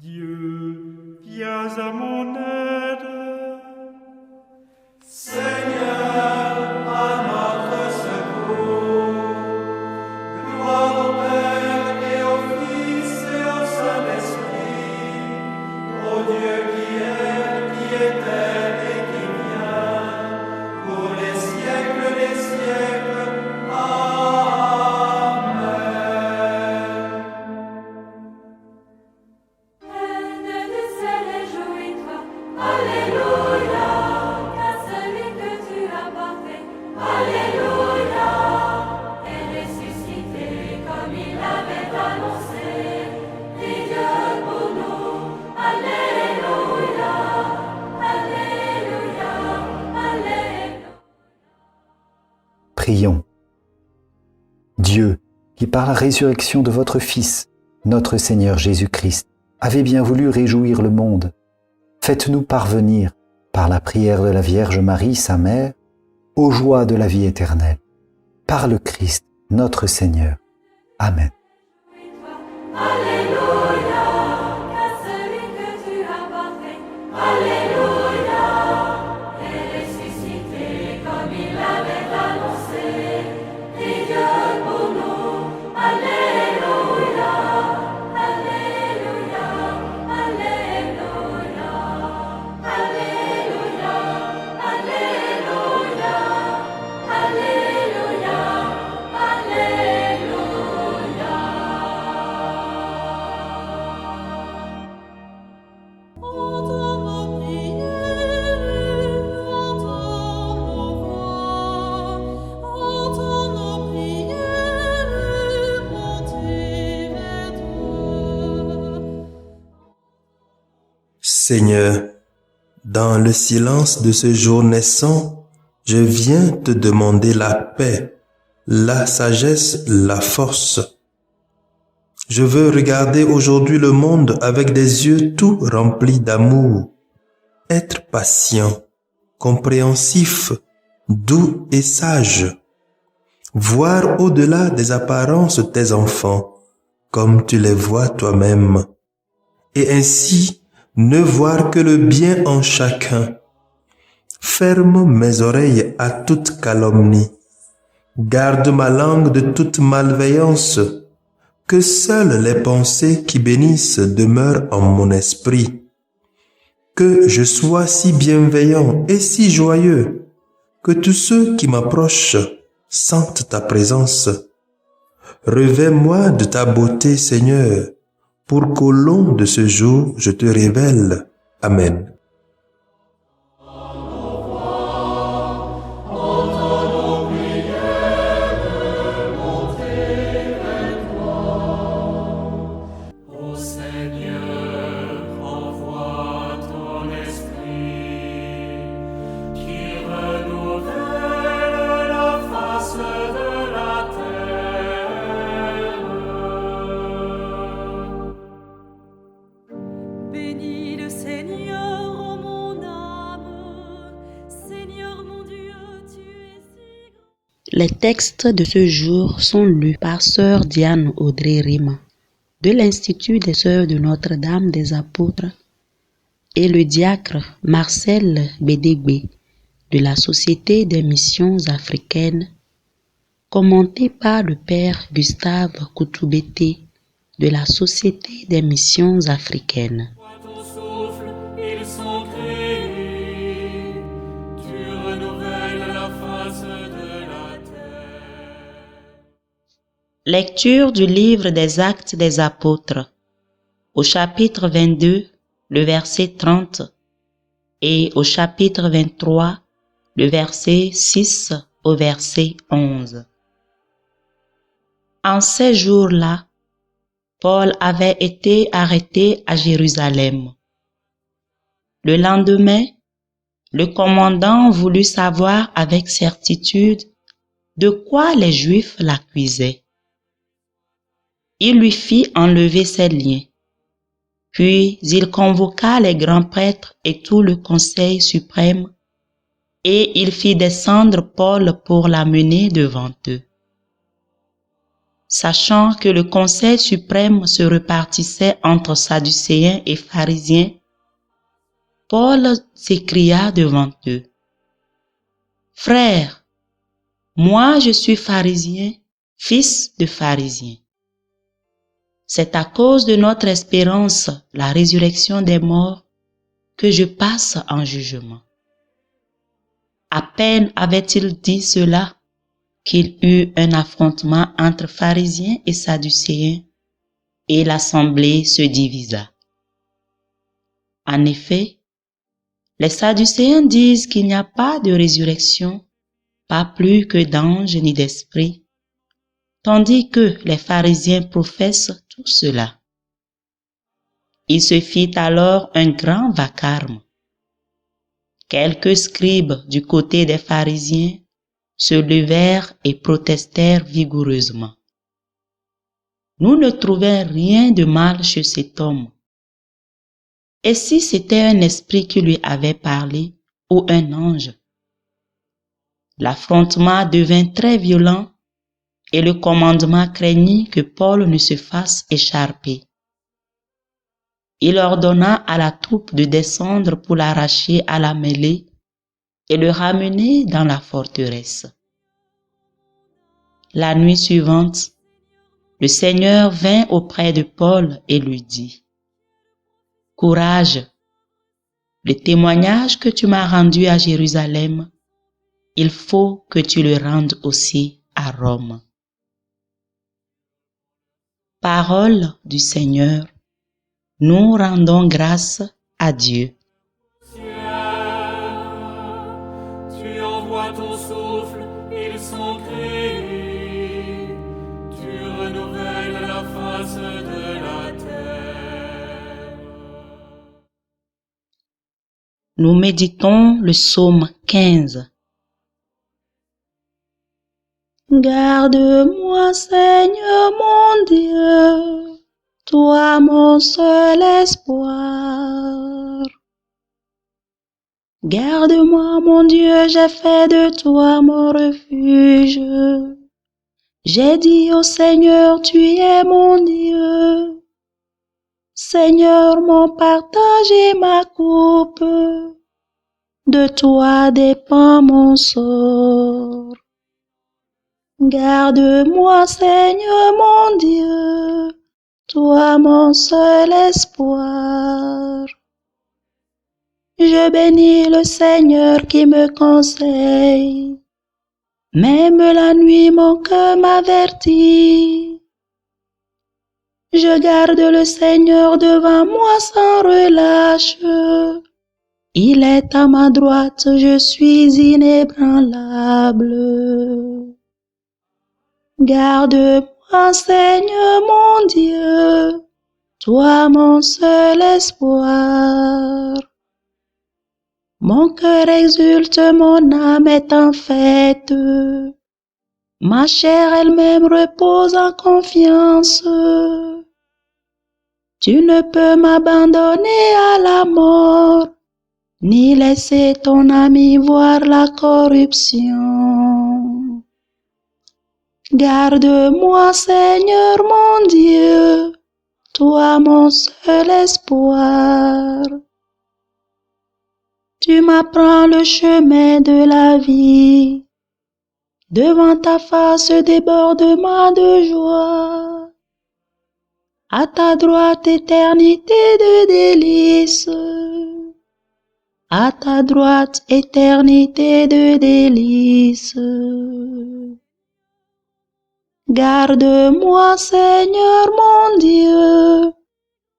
Dieu, viens à mon aide. Seigneur, à notre secours. Gloire au Père et au Fils et au Saint-Esprit, au Dieu qui était et qui vient, pour les siècles des siècles. Amen. Reine du ciel, réjouis-toi, Alléluia, car celui que tu as porté, Alléluia, est ressuscité comme il avait annoncé. Prie Dieu pour nous, Alléluia, Alléluia, Alléluia. Prions. Dieu, qui par la résurrection de votre Fils, notre Seigneur Jésus-Christ, avez bien voulu réjouir le monde, faites-nous parvenir, par la prière de la Vierge Marie, sa mère, aux joies de la vie éternelle. Par le Christ, notre Seigneur. Amen. Alléluia, car celui que tu as porté, Alléluia, est ressuscité comme il avait annoncé. Prie Dieu pour nous, Alléluia, Alléluia, Alléluia, Alléluia, Alléluia, Alléluia, Alléluia. Entends nos prières, entends nos voix, entends nos prières, montez vers toi. Seigneur, dans le silence de ce jour naissant, je viens te demander la paix, la sagesse, la force. Je veux regarder aujourd'hui le monde avec des yeux tout remplis d'amour, être patient, compréhensif, doux et sage, voir au-delà des apparences tes enfants, comme tu les vois toi-même, et ainsi ne voir que le bien en chacun. Ferme mes oreilles à toute calomnie, garde ma langue de toute malveillance, que seules les pensées qui bénissent demeurent en mon esprit. Que je sois si bienveillant et si joyeux, que tous ceux qui m'approchent sentent ta présence. Revêts-moi de ta beauté, Seigneur, pour qu'au long de ce jour je te révèle. Amen. Ô Seigneur, envoie ton esprit qui renouvelle la face de la terre. Bénis le Seigneur, ô mon âme. Seigneur mon Dieu, tu es si grand. Les textes de ce jour sont lus par Sœur Diane Audrey Rima de l'Institut des Sœurs de Notre-Dame des Apôtres et le diacre Marcel Bédégbé de la Société des Missions Africaines, commenté par le Père Gustave Koutoubété de la Société des Missions Africaines. Toi ton souffle, ils sont créés. Tu renouvelles la face de la terre. Lecture du livre des Actes des Apôtres, au chapitre 22, le verset 30, et au chapitre 23, le verset 6 au verset 11. En ces jours-là, Paul avait été arrêté à Jérusalem. Le lendemain, le commandant voulut savoir avec certitude de quoi les Juifs l'accusaient. Il lui fit enlever ses liens. Puis il convoqua les grands prêtres et tout le conseil suprême, et il fit descendre Paul pour l'amener devant eux. Sachant que le Conseil suprême se répartissait entre Sadducéens et pharisiens, Paul s'écria devant eux: « Frères, moi je suis pharisien, fils de pharisien. C'est à cause de notre espérance, la résurrection des morts, que je passe en jugement. » À peine avait-il dit cela qu'il eut un affrontement entre pharisiens et sadducéens, et l'assemblée se divisa. En effet, les sadducéens disent qu'il n'y a pas de résurrection, pas plus que d'anges ni d'esprits, tandis que les pharisiens professent tout cela. Il se fit alors un grand vacarme. Quelques scribes du côté des pharisiens se levèrent et protestèrent vigoureusement. Nous ne trouvons rien de mal chez cet homme. Et si c'était un esprit qui lui avait parlé, ou un ange? L'affrontement devint très violent et le commandement craignit que Paul ne se fasse écharper. Il ordonna à la troupe de descendre pour l'arracher à la mêlée et le ramener dans la forteresse. La nuit suivante, le Seigneur vint auprès de Paul et lui dit: « Courage, le témoignage que tu m'as rendu à Jérusalem, il faut que tu le rendes aussi à Rome. » Parole du Seigneur, nous rendons grâce à Dieu. Tu envoies ton souffle, ils sont créés. Tu renouvelles la face de la terre. Nous méditons le psaume 15. Garde-moi, Seigneur mon Dieu, toi mon seul espoir. Garde-moi, mon Dieu, j'ai fait de toi mon refuge. J'ai dit au Seigneur, tu es mon Dieu. Seigneur, mon partage et ma coupe, de toi dépend mon sort. Garde-moi, Seigneur mon Dieu, toi mon seul espoir. Je bénis le Seigneur qui me conseille. Même la nuit mon cœur m'avertit. Je garde le Seigneur devant moi sans relâche. Il est à ma droite, je suis inébranlable. Garde-moi, Seigneur mon Dieu, toi mon seul espoir. Mon cœur exulte, mon âme est en fête. Ma chair elle-même repose en confiance. Tu ne peux m'abandonner à la mort, ni laisser ton ami voir la corruption. Garde-moi, Seigneur mon Dieu, toi mon seul espoir. Tu m'apprends le chemin de la vie. Devant ta face, débordement de joie. À ta droite, éternité de délices. À ta droite, éternité de délices. Garde-moi, Seigneur mon Dieu,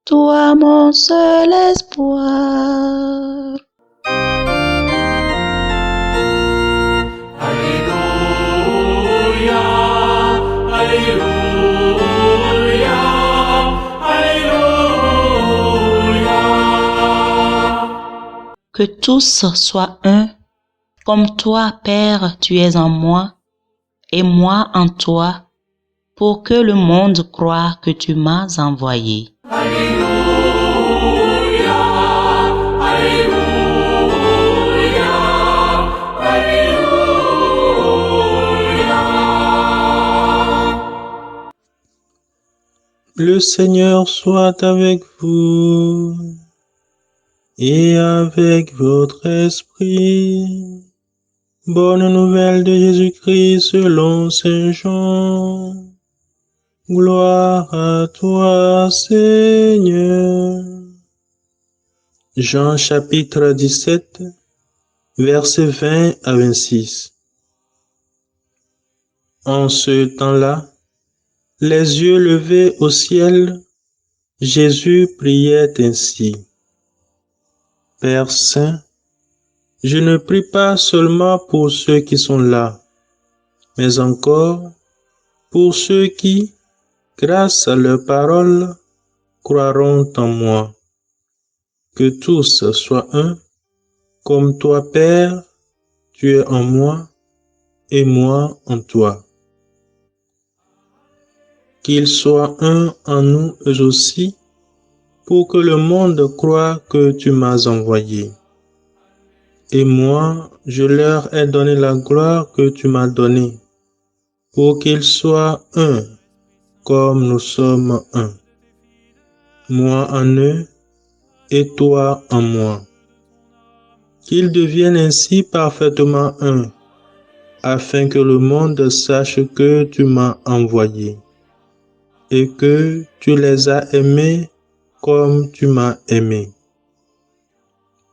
toi mon seul espoir. Alléluia, Alléluia, Alléluia. Que tous soient un, comme toi, Père, tu es en moi, et moi en toi, pour que le monde croie que tu m'as envoyé. Alléluia, Alléluia, Alléluia. Le Seigneur soit avec vous et avec votre esprit. Bonne nouvelle de Jésus-Christ selon Saint Jean. Gloire à toi, Seigneur. Jean chapitre 17, versets 20 à 26. En ce temps-là, les yeux levés au ciel, Jésus priait ainsi. Père Saint, je ne prie pas seulement pour ceux qui sont là, mais encore pour ceux qui, grâce à leur parole, croiront en moi. Que tous soient un, comme toi, Père, tu es en moi et moi en toi. Qu'ils soient un en nous eux aussi, pour que le monde croie que tu m'as envoyé. Et moi, je leur ai donné la gloire que tu m'as donnée, pour qu'ils soient un, comme nous sommes un. Moi en eux, et toi en moi. Qu'ils deviennent ainsi parfaitement un, afin que le monde sache que tu m'as envoyé, et que tu les as aimés comme tu m'as aimé.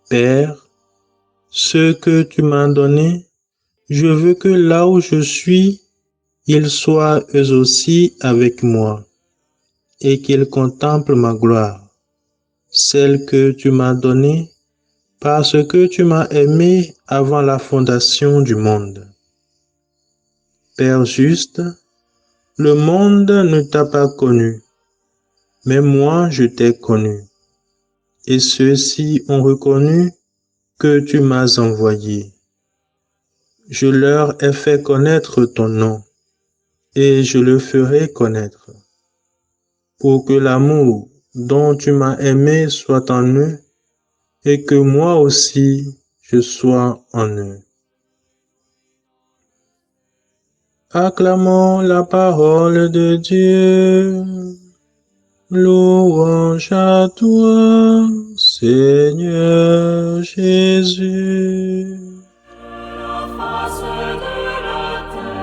Père, ce que tu m'as donné, je veux que là où je suis, ils soient eux aussi avec moi, et qu'ils contemplent ma gloire, celle que tu m'as donnée, parce que tu m'as aimé avant la fondation du monde. Père juste, le monde ne t'a pas connu, mais moi je t'ai connu, et ceux-ci ont reconnu que tu m'as envoyé. Je leur ai fait connaître ton nom, et je le ferai connaître, pour que l'amour dont tu m'as aimé soit en eux, et que moi aussi je sois en eux. Acclamons la parole de Dieu. Louange à toi, Seigneur Jésus. la face de la terre.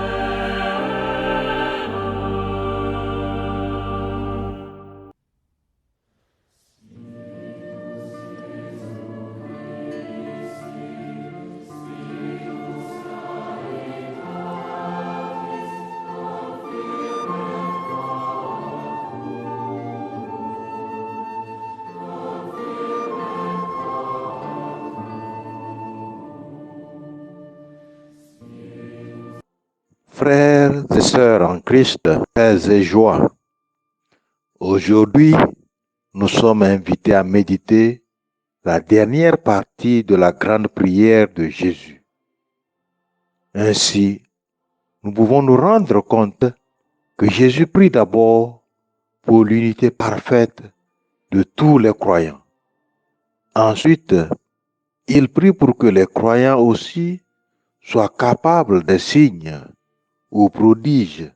Frères et sœurs en Christ, paix et joie. Aujourd'hui, nous sommes invités à méditer la dernière partie de la grande prière de Jésus. Ainsi, nous pouvons nous rendre compte que Jésus prie d'abord pour l'unité parfaite de tous les croyants. Ensuite, il prie pour que les croyants aussi soient capables des signes ou prodiges,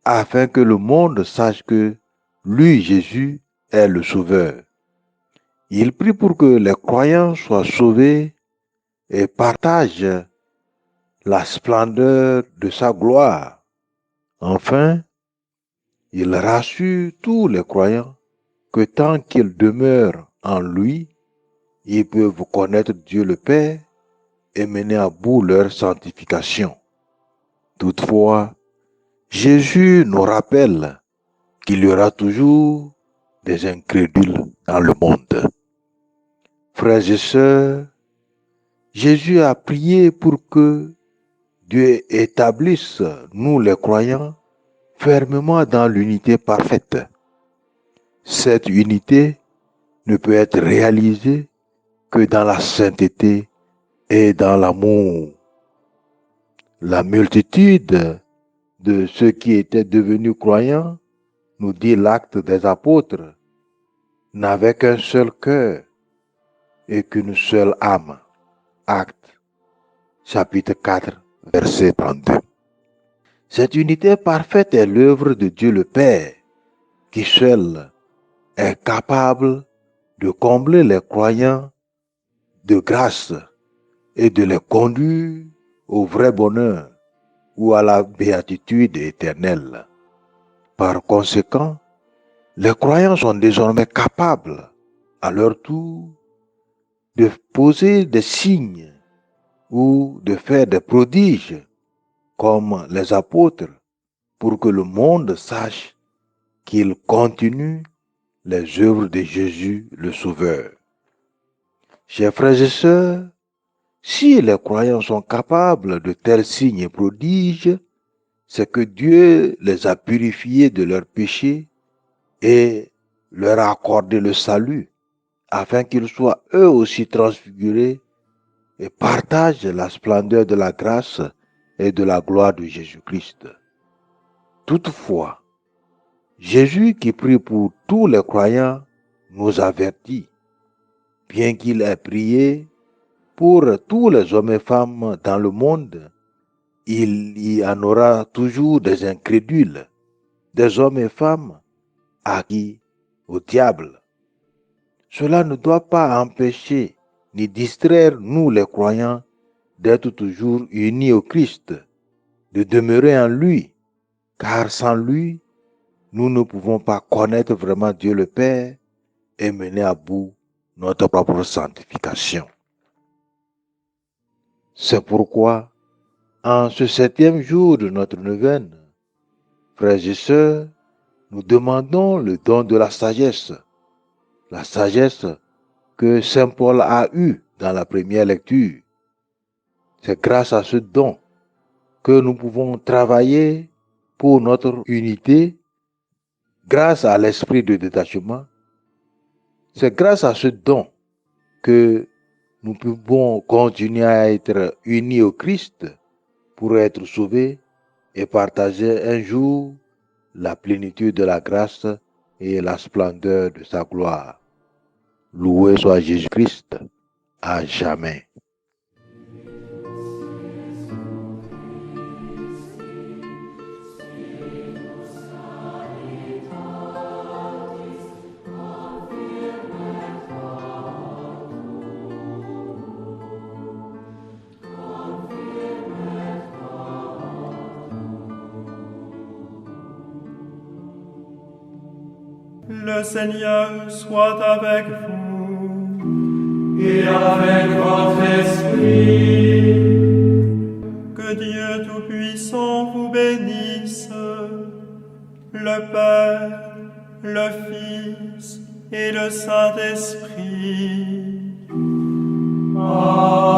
afin que le monde sache que lui, Jésus, est le Sauveur. Il prie pour que les croyants soient sauvés et partagent la splendeur de sa gloire. Enfin, il rassure tous les croyants que tant qu'ils demeurent en lui, ils peuvent connaître Dieu le Père et mener à bout leur sanctification. Toutefois, Jésus nous rappelle qu'il y aura toujours des incrédules dans le monde. Frères et sœurs, Jésus a prié pour que Dieu établisse nous les croyants fermement dans l'unité parfaite. Cette unité ne peut être réalisée que dans la sainteté et dans l'amour. La multitude de ceux qui étaient devenus croyants, nous dit l'Acte des Apôtres, n'avaient qu'un seul cœur et qu'une seule âme. Acte, chapitre 4, verset 32. Cette unité parfaite est l'œuvre de Dieu le Père, qui seul est capable de combler les croyants de grâce et de les conduire au vrai bonheur ou à la béatitude éternelle. Par conséquent, les croyants sont désormais capables, à leur tour, de poser des signes ou de faire des prodiges comme les apôtres pour que le monde sache qu'ils continuent les œuvres de Jésus le Sauveur. Chers frères et sœurs, si les croyants sont capables de tels signes et prodiges, c'est que Dieu les a purifiés de leurs péchés et leur a accordé le salut, afin qu'ils soient eux aussi transfigurés et partagent la splendeur de la grâce et de la gloire de Jésus-Christ. Toutefois, Jésus qui prie pour tous les croyants nous avertit, bien qu'il ait prié pour tous les hommes et femmes dans le monde, il y en aura toujours des incrédules, des hommes et femmes acquis au diable. Cela ne doit pas empêcher ni distraire nous les croyants d'être toujours unis au Christ, de demeurer en lui, car sans lui, nous ne pouvons pas connaître vraiment Dieu le Père et mener à bout notre propre sanctification. C'est pourquoi, en ce 7e jour de notre neuvaine, frères et sœurs, nous demandons le don de la sagesse que Saint Paul a eue dans la première lecture. C'est grâce à ce don que nous pouvons travailler pour notre unité, grâce à l'esprit de détachement. C'est grâce à ce don que nous pouvons continuer à être unis au Christ pour être sauvés et partager un jour la plénitude de la grâce et la splendeur de sa gloire. Loué soit Jésus-Christ à jamais. Le Seigneur soit avec vous. Et avec votre esprit, Que Dieu Tout-Puissant vous bénisse, le Père, le Fils et le Saint-Esprit. Amen.